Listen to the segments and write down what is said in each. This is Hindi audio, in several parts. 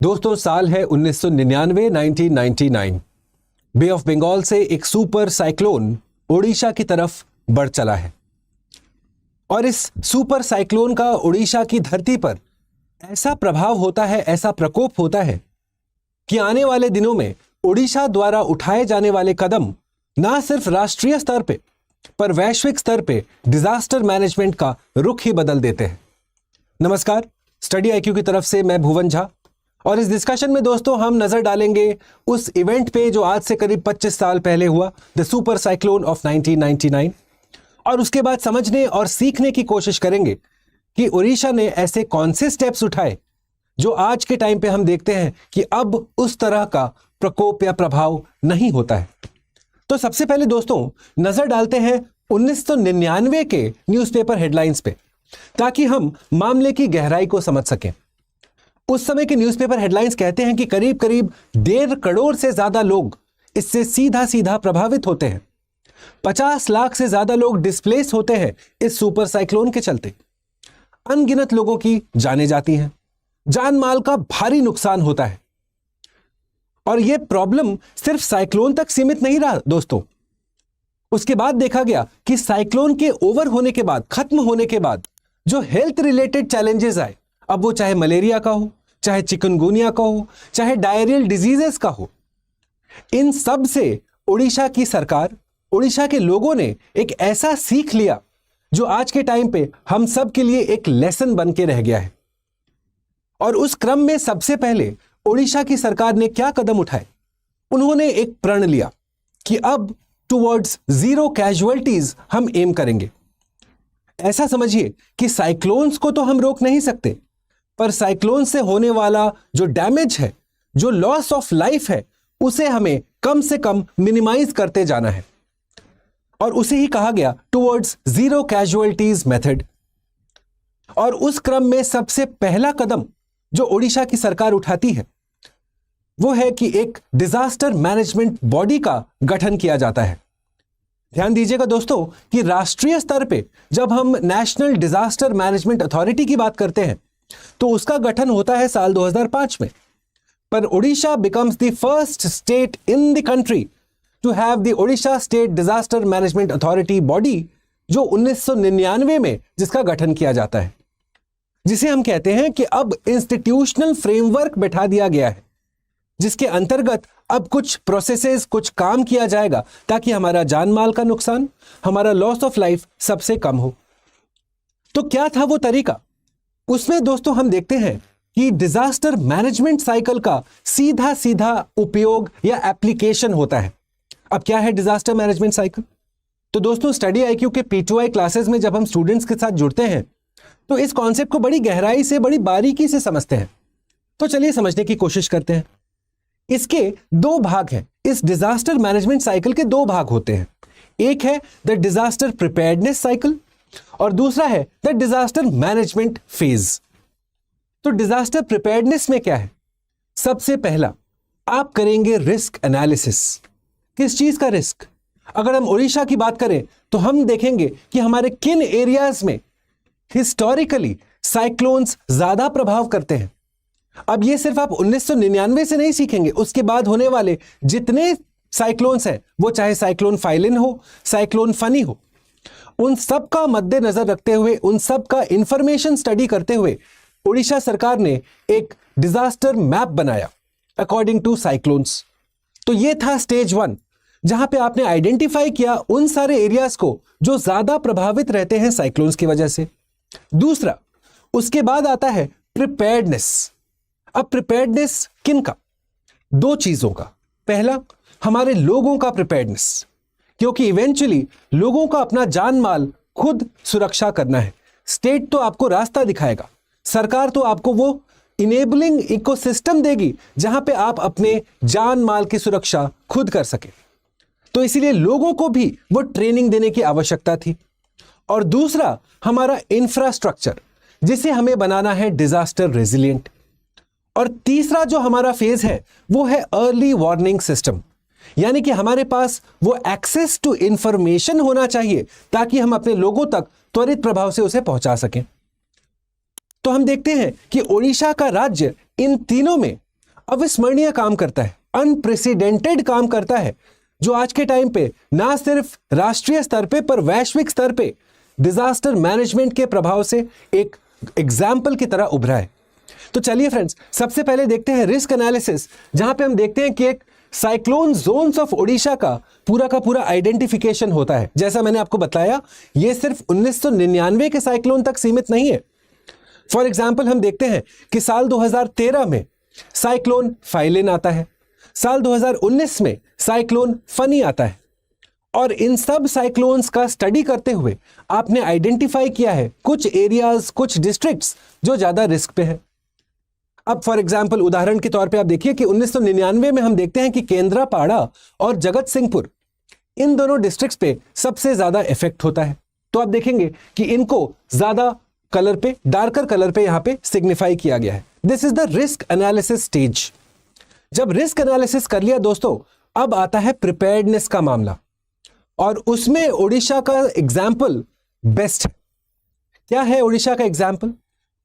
दोस्तों, साल है 1999, 1999। बे ऑफ बंगाल से एक सुपर साइक्लोन ओडिशा की तरफ बढ़ चला है और इस सुपर साइक्लोन का ओडिशा की धरती पर ऐसा प्रभाव होता है, ऐसा प्रकोप होता है कि आने वाले दिनों में ओडिशा द्वारा उठाए जाने वाले कदम ना सिर्फ राष्ट्रीय स्तर पे पर वैश्विक स्तर पे डिजास्टर मैनेजमेंट का रुख ही बदल देते हैं। नमस्कार, स्टडी आईक्यू की तरफ से मैं भुवन झा और इस डिस्कशन में दोस्तों हम नजर डालेंगे उस इवेंट पे जो आज से करीब 25 साल पहले हुआ, द सुपर साइक्लोन ऑफ 1999, और उसके बाद समझने और सीखने की कोशिश करेंगे कि ओडिशा ने ऐसे कौन से स्टेप्स उठाए जो आज के टाइम पे हम देखते हैं कि अब उस तरह का प्रकोप या प्रभाव नहीं होता है। तो सबसे पहले दोस्तों नजर डालते हैं 1999 के न्यूज़पेपर हेडलाइंस पे ताकि हम मामले की गहराई को समझ सकें। उस समय के न्यूज़पेपर हेडलाइंस कहते हैं कि करीब करीब 1.5 करोड़ से ज्यादा लोग इससे सीधा सीधा प्रभावित होते हैं। 50 लाख से ज्यादा लोग डिस्प्लेस होते हैं इस सुपर साइक्लोन के चलते। अनगिनत लोगों की जानें जाती हैं, जान माल का भारी नुकसान होता है। और यह प्रॉब्लम सिर्फ साइक्लोन तक सीमित नहीं रहा दोस्तों। उसके बाद देखा गया कि साइक्लोन के ओवर होने के बाद, खत्म होने के बाद जो हेल्थ रिलेटेड चैलेंजेस आए, अब वो चाहे मलेरिया का हो, चाहे चिकनगुनिया का हो, चाहे डायरियल डिजीजेस का हो, इन सब से ओडिशा की सरकार, ओडिशा के लोगों ने एक ऐसा सीख लिया जो आज के टाइम पे हम सब के लिए एक लेसन बन के रह गया है। और उस क्रम में सबसे पहले ओडिशा की सरकार ने क्या कदम उठाए? उन्होंने एक प्रण लिया कि अब टुवर्ड्स 0 कैजुअल्टीज हम एम करेंगे। ऐसा समझिए कि साइक्लोन्स को तो हम रोक नहीं सकते, पर साइक्लोन से होने वाला जो डैमेज है, जो लॉस ऑफ लाइफ है, उसे हमें कम से कम मिनिमाइज करते जाना है। और उसे ही कहा गया टुवर्ड्स 0 कैजुअल्टीज मेथड। और उस क्रम में सबसे पहला कदम जो ओडिशा की सरकार उठाती है वो है कि एक डिजास्टर मैनेजमेंट बॉडी का गठन किया जाता है। ध्यान दीजिएगा दोस्तों कि राष्ट्रीय स्तर पे जब हम नेशनल डिजास्टर मैनेजमेंट अथॉरिटी की बात करते हैं तो उसका गठन होता है साल 2005 में। पर Odisha becomes the first state in the country to have the Odisha state disaster management authority body, जो 1999 में जिसका गठन किया जाता है, जिसे हम कहते हैं कि अब इंस्टीट्यूशनल फ्रेमवर्क बैठा दिया गया है, जिसके अंतर्गत अब कुछ प्रोसेसेस, कुछ काम किया जाएगा ताकि हमारा जान माल का नुकसान, हमारा लॉस ऑफ लाइफ सबसे कम हो। तो क्या था वो तरीका? उसमें दोस्तों हम देखते हैं कि डिजास्टर मैनेजमेंट साइकिल का सीधा सीधा उपयोग या एप्लीकेशन होता है। अब क्या है डिजास्टर मैनेजमेंट साइकिल? तो दोस्तों स्टडी आईक्यू के P2I क्लासेस में जब हम स्टूडेंट्स के साथ जुड़ते हैं तो इस कॉन्सेप्ट को बड़ी गहराई से, बड़ी बारीकी से समझते हैं। तो चलिए समझने की कोशिश करते हैं। इसके 2 भाग हैं। इस डिजास्टर मैनेजमेंट साइकिल के 2 भाग होते हैं। एक है द डिजास्टर प्रिपेयर्डनेस साइकिल और दूसरा है द डिजास्टर मैनेजमेंट फेज। तो डिजास्टर प्रिपेयर्डनेस में क्या है? सबसे पहला आप करेंगे रिस्क एनालिसिस। किस चीज का रिस्क? अगर हम ओडिशा की बात करें तो हम देखेंगे कि हमारे किन एरियाज में हिस्टोरिकली साइक्लोन्स ज्यादा प्रभाव करते हैं। अब ये सिर्फ आप 1999 से नहीं सीखेंगे, उसके बाद होने वाले जितने साइक्लोन्स हैं, वो चाहे साइक्लोन फाइलिन हो, साइक्लोन फनी हो, उन सब का मद्देनजर रखते हुए, उन सब का इंफॉर्मेशन स्टडी करते हुए ओडिशा सरकार ने एक डिजास्टर मैप बनाया अकॉर्डिंग टू साइक्लोन्स। तो ये था स्टेज 1, जहां पे आपने आइडेंटिफाई किया उन सारे एरियाज को जो ज्यादा प्रभावित रहते हैं साइक्लोन्स की वजह से। दूसरा, उसके बाद आता है प्रिपेयर्डनेस। अब प्रिपेयर्डनेस किन का? 2 चीजों का। पहला, हमारे लोगों का प्रिपेयर्डनेस, क्योंकि इवेंचुअली लोगों का अपना जान माल खुद सुरक्षा करना है। स्टेट तो आपको रास्ता दिखाएगा, सरकार तो आपको वो इनेबलिंग इकोसिस्टम देगी जहां पे आप अपने जान माल की सुरक्षा खुद कर सके। तो इसीलिए लोगों को भी वो ट्रेनिंग देने की आवश्यकता थी। और दूसरा, हमारा इंफ्रास्ट्रक्चर, जिसे हमें बनाना है डिजास्टर रेजिलिएंट। और तीसरा जो हमारा फेज है वो है अर्ली वार्निंग सिस्टम, यानी कि हमारे पास वो एक्सेस टू इंफॉर्मेशन होना चाहिए ताकि हम अपने लोगों तक त्वरित प्रभाव से उसे पहुंचा सकें। तो हम देखते हैं कि ओडिशा का राज्य इन तीनों में अविस्मरणीय काम करता है, अनप्रेसिडेंटेड काम करता है, जो आज के टाइम पे ना सिर्फ राष्ट्रीय स्तर पे पर वैश्विक स्तर पे डिजास्टर मैनेजमेंट के प्रभाव से एक एग्जाम्पल की तरह उभरा है। तो चलिए फ्रेंड्स, सबसे पहले देखते हैं रिस्क एनालिसिस, जहां पे हम देखते हैं कि एक साइक्लोन जोन्स ऑफ ओडिशा का पूरा आइडेंटिफिकेशन होता है। जैसा मैंने आपको बताया, यह सिर्फ 1999 के साइक्लोन तक सीमित नहीं है। फॉर एग्जाम्पल हम देखते हैं कि साल 2013 में साइक्लोन फाइलिन आता है, साल 2019 में साइक्लोन फनी आता है, और इन सब साइक्लोन्स का स्टडी करते हुए आपने आइडेंटिफाई किया है कुछ एरियाज, कुछ डिस्ट्रिक्ट्स जो ज्यादा रिस्क पे हैं। अब फॉर एग्जाम्पल उदाहरण के तौर पे आप देखिए कि 1999 में हम देखते हैं कि केंद्रापाड़ा और जगत सिंहपुर, इन दोनों डिस्ट्रिक्ट्स पे सबसे ज्यादा इफेक्ट होता है। तो आप देखेंगे कि इनको ज्यादा कलर पे, डार्कर कलर पे यहां पे सिग्निफाई किया गया है। This is the risk analysis stage. जब रिस्क एनालिसिस कर लिया दोस्तों, अब आता है प्रिपेयर्डनेस का मामला, और उसमें ओडिशा का एग्जाम्पल बेस्ट है। क्या है ओडिशा का एग्जाम्पल?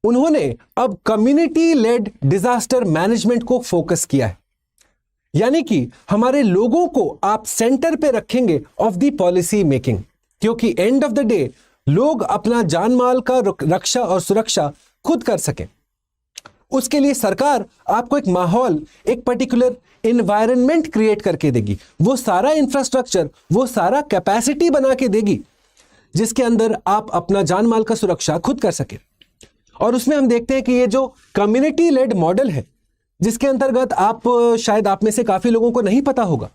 उन्होंने अब कम्युनिटी लेड डिजास्टर मैनेजमेंट को फोकस किया है, यानी कि हमारे लोगों को आप सेंटर पे रखेंगे ऑफ द पॉलिसी मेकिंग, क्योंकि एंड ऑफ द डे लोग अपना जान माल का रक्षा और सुरक्षा खुद कर सकें। उसके लिए सरकार आपको एक माहौल, एक पर्टिकुलर एनवायरनमेंट क्रिएट करके देगी, वो सारा इंफ्रास्ट्रक्चर, वो सारा कैपेसिटी बना के देगी जिसके अंदर आप अपना जान माल का सुरक्षा खुद कर सके। और उसमें हम देखते हैं कि ये जो कम्युनिटी लेड मॉडल है, जिसके अंतर्गत आप शायद आप में से काफी लोगों को नहीं पता होगा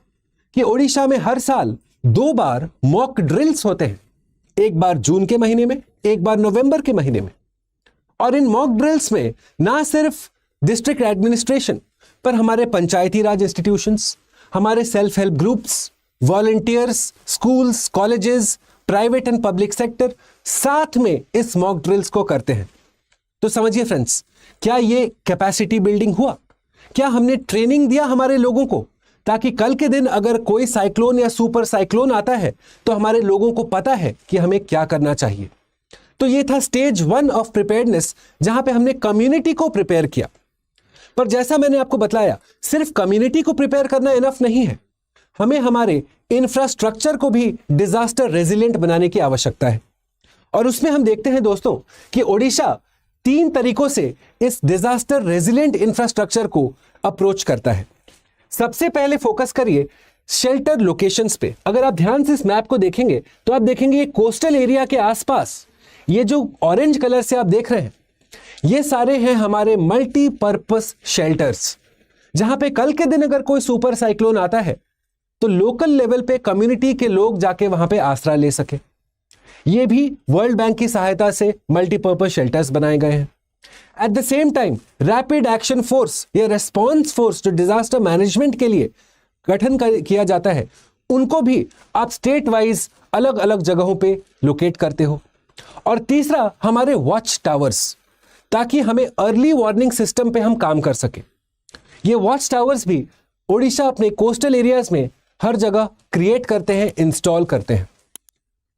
कि ओडिशा में हर साल 2 बार मॉक ड्रिल्स होते हैं, एक बार जून के महीने में, एक बार नवंबर के महीने में। और इन मॉक ड्रिल्स में ना सिर्फ डिस्ट्रिक्ट एडमिनिस्ट्रेशन पर हमारे पंचायती राज इंस्टीट्यूशंस, हमारे self help groups, volunteers, schools, colleges, private and public sector साथ में इस मॉक ड्रिल्स को करते हैं। तो समझिए फ्रेंड्स, क्या ये कैपेसिटी बिल्डिंग हुआ? क्या हमने ट्रेनिंग दिया हमारे लोगों को, ताकि कल के दिन अगर कोई साइक्लोन या सुपर साइक्लोन आता है तो हमारे लोगों को पता है कि हमें क्या करना चाहिए। तो ये था स्टेज 1 ऑफ प्रिपेयर्डनेस, जहां पे हमने कम्युनिटी को प्रिपेयर किया। पर जैसा मैंने आपको बताया, सिर्फ कम्युनिटी को प्रिपेयर करना इनफ नहीं है, हमें हमारे इंफ्रास्ट्रक्चर को भी डिजास्टर रेजिलिएंट बनाने की आवश्यकता है। और उसमें हम देखते हैं दोस्तों कि ओडिशा 3 तरीकों से इस डिजास्टर रेजिलिएंट इंफ्रास्ट्रक्चर को अप्रोच करता है। सबसे पहले फोकस करिए शेल्टर लोकेशंस पे। अगर आप ध्यान से इस मैप को देखेंगे तो आप देखेंगे ये कोस्टल एरिया के आसपास, ये जो ऑरेंज कलर से आप देख रहे हैं, ये सारे हैं हमारे मल्टीपर्पस शेल्टर्स, जहां पे कल के दिन अगर कोई सुपर साइक्लोन आता है तो लोकल लेवल पे कम्युनिटी के लोग जाके वहां पे आसरा ले सके। ये भी वर्ल्ड बैंक की सहायता से मल्टीपर्पस शेल्टर्स बनाए गए हैं। At the same time rapid action force या रेस्पॉन्स फोर्स जो डिजास्टर मैनेजमेंट के लिए गठन किया जाता है, उनको भी आप स्टेट वाइज अलग अलग जगहों पे लोकेट करते हो। और तीसरा हमारे वॉच टावर्स, ताकि हमें अर्ली वार्निंग सिस्टम पे हम काम कर सके। ये वॉच टावर्स भी ओडिशा अपने कोस्टल एरियाज में हर जगह क्रिएट करते हैं, इंस्टॉल करते हैं।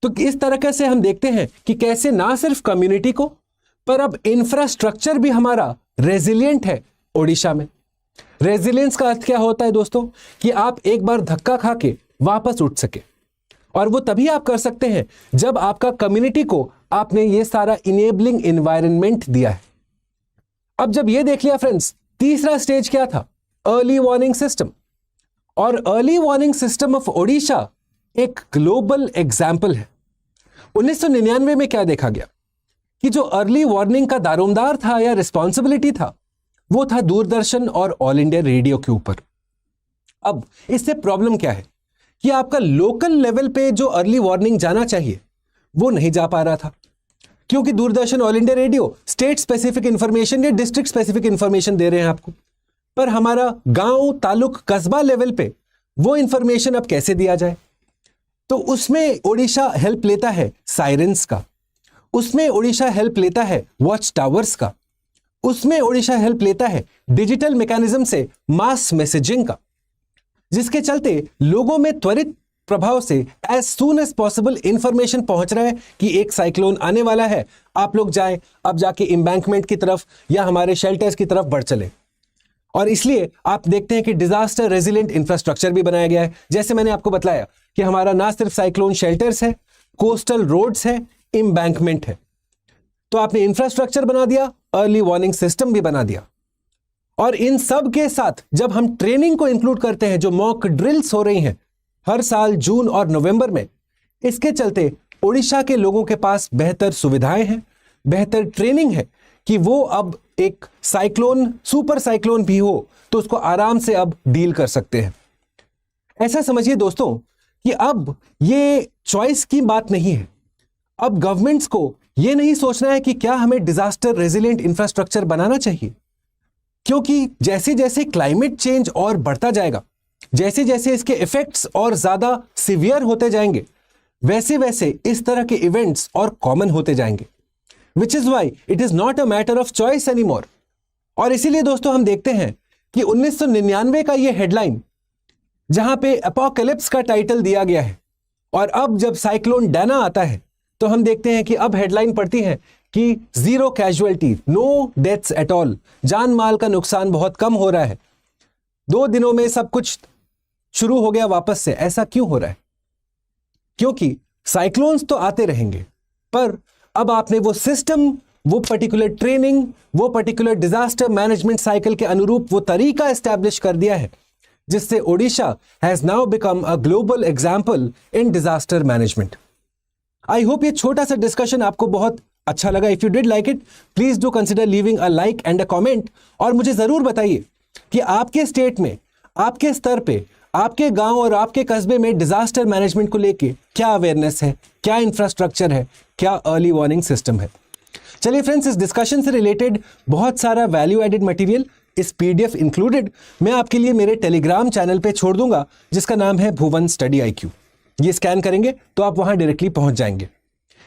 तो इस तरह से हम देखते हैं कि कैसे ना सिर्फ कम्युनिटी को, पर अब इंफ्रास्ट्रक्चर भी हमारा रेजिलिएंट है ओडिशा में। रेजिलियंस का अर्थ क्या होता है दोस्तों? कि आप एक बार धक्का खा के वापस उठ सके, और वो तभी आप कर सकते हैं जब आपका कम्युनिटी को आपने ये सारा इनेबलिंग एनवायरनमेंट दिया है। अब जब ये देख लिया फ्रेंड्स, तीसरा स्टेज क्या था? Early warning system. और early warning system of Odisha एक ग्लोबल एग्जाम्पल है। 1999 में क्या देखा गया कि जो अर्ली वार्निंग का दारोमदार था या रिस्पॉन्सिबिलिटी था, वो था दूरदर्शन और ऑल इंडिया रेडियो के ऊपर। अब इससे प्रॉब्लम क्या है कि आपका लोकल लेवल पे जो अर्ली वार्निंग जाना चाहिए वो नहीं जा पा रहा था, क्योंकि Doordarshan, all India radio state specific information या डिस्ट्रिक्ट स्पेसिफिक इंफॉर्मेशन दे रहे हैं आपको, पर हमारा गांव, तालुक, कस्बा लेवल पे वो इंफॉर्मेशन अब कैसे दिया जाए? तो उसमें ओडिशा हेल्प लेता है साइरेंस का, उसमें ओडिशा हेल्प लेता है वॉच टावर्स का, उसमें ओडिशा हेल्प लेता है डिजिटल मैकेनिज्म से मास मैसेजिंग का, जिसके चलते लोगों में त्वरित प्रभाव से as soon as possible information पहुंच रहा है कि एक साइक्लोन आने वाला है, आप लोग जाएं, अब जाके एम्बैंकमेंट की तरफ या हमारे शेल्टर्स की तरफ बढ़ चले। और इसलिए आप देखते हैं कि डिजास्टर रेजिलिएंट इंफ्रास्ट्रक्चर भी बनाया गया है। जैसे मैंने आपको बताया कि हमारा ना सिर्फ साइक्लोन शेल्टर्स है, कोस्टल रोड्स है, एम्बैंकमेंट है। तो आपने इंफ्रास्ट्रक्चर बना दिया, अर्ली वार्निंग सिस्टम भी बना दिया। और इन सब के साथ जब हम ट्रेनिंग को इंक्लूड करते हैं, जो मॉक ड्रिल्स हो रही हैं हर साल जून और नवंबर में, इसके चलते ओडिशा के लोगों के पास बेहतर सुविधाएं हैं, बेहतर ट्रेनिंग है कि वो अब एक साइक्लोन, सुपर साइक्लोन भी हो तो उसको आराम से अब डील कर सकते हैं। ऐसा समझिए दोस्तों कि अब ये चॉइस की बात नहीं है। अब गवर्नमेंट्स को ये नहीं सोचना है कि क्या हमें डिजास्टर रेजिलिएंट इंफ्रास्ट्रक्चर बनाना चाहिए, क्योंकि जैसे जैसे क्लाइमेट चेंज और बढ़ता जाएगा, जैसे जैसे इसके इफेक्ट्स और ज्यादा सिवियर होते जाएंगे, वैसे वैसे इस तरह के इवेंट्स और कॉमन होते जाएंगे, which is why it is not a matter of choice anymore. और इसीलिए दोस्तों हम देखते हैं कि 1999 का ये हेडलाइन, जहां पे एपोकैलिप्स का टाइटल दिया गया है, और अब जब साइक्लोन डैना आता है तो हम देखते हैं कि अब हेडलाइन पढ़ती है कि 0 casualty, no deaths at all, जान माल का नुकसान बहुत कम हो रहा है, 2 दिनों में सब कुछ शुरू हो गया वापस से। ऐसा क्यों हो रहा है? क्योंकि साइक्लोन्स तो आते रहेंगे, पर अब आपने वो सिस्टम, वो पर्टिकुलर ट्रेनिंग, वो पर्टिकुलर डिजास्टर मैनेजमेंट साइकिल के अनुरूप वो तरीका एस्टैब्लिश कर दिया है, जिससे Odisha has now become a global example in disaster management. I hope ये छोटा सा डिस्कशन आपको बहुत अच्छा लगा। If you did like it, please do consider leaving a like and a comment, और मुझे जरूर बताइए कि आपके स्टेट में, आपके स्तर पे, आपके गांव और आपके कस्बे में डिजास्टर मैनेजमेंट को लेके क्या अवेयरनेस है, क्या इंफ्रास्ट्रक्चर है, क्या अर्ली वार्निंग सिस्टम है। चलिए फ्रेंड्स, इस डिस्कशन से रिलेटेड बहुत सारा वैल्यू एडेड मटेरियल, इस पीडीएफ इंक्लूडेड, मैं आपके लिए मेरे टेलीग्राम चैनल पे छोड़ दूंगा, जिसका नाम है भुवन स्टडी IQ। ये स्कैन करेंगे तो आप वहां डायरेक्टली पहुंच जाएंगे।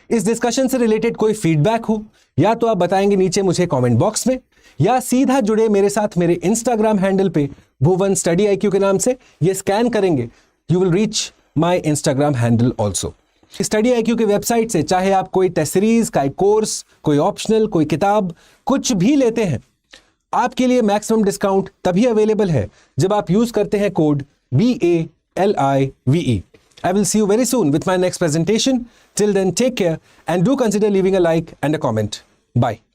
इस डिस्कशन से रिलेटेड कोई फीडबैक हो, या तो आप बताएंगे नीचे मुझे कमेंट बॉक्स में, या सीधा जुड़े मेरे साथ मेरे इंस्टाग्राम हैंडल पे भुवन स्टडी IQ के नाम से ये स्कैन करेंगे, you will reach my Instagram handle also. Study IQ की वेबसाइट से चाहे आप कोई टेस्ट सीरीज, कोई कोर्स, कोई ऑप्शनल, कोई किताब, कुछ भी लेते हैं, आपके लिए मैक्सिमम डिस्काउंट तभी अवेलेबल है जब आप यूज करते हैं code BALIVE। I will see you very soon with my next presentation. Till then, take care and do consider leaving a like and a comment. Bye.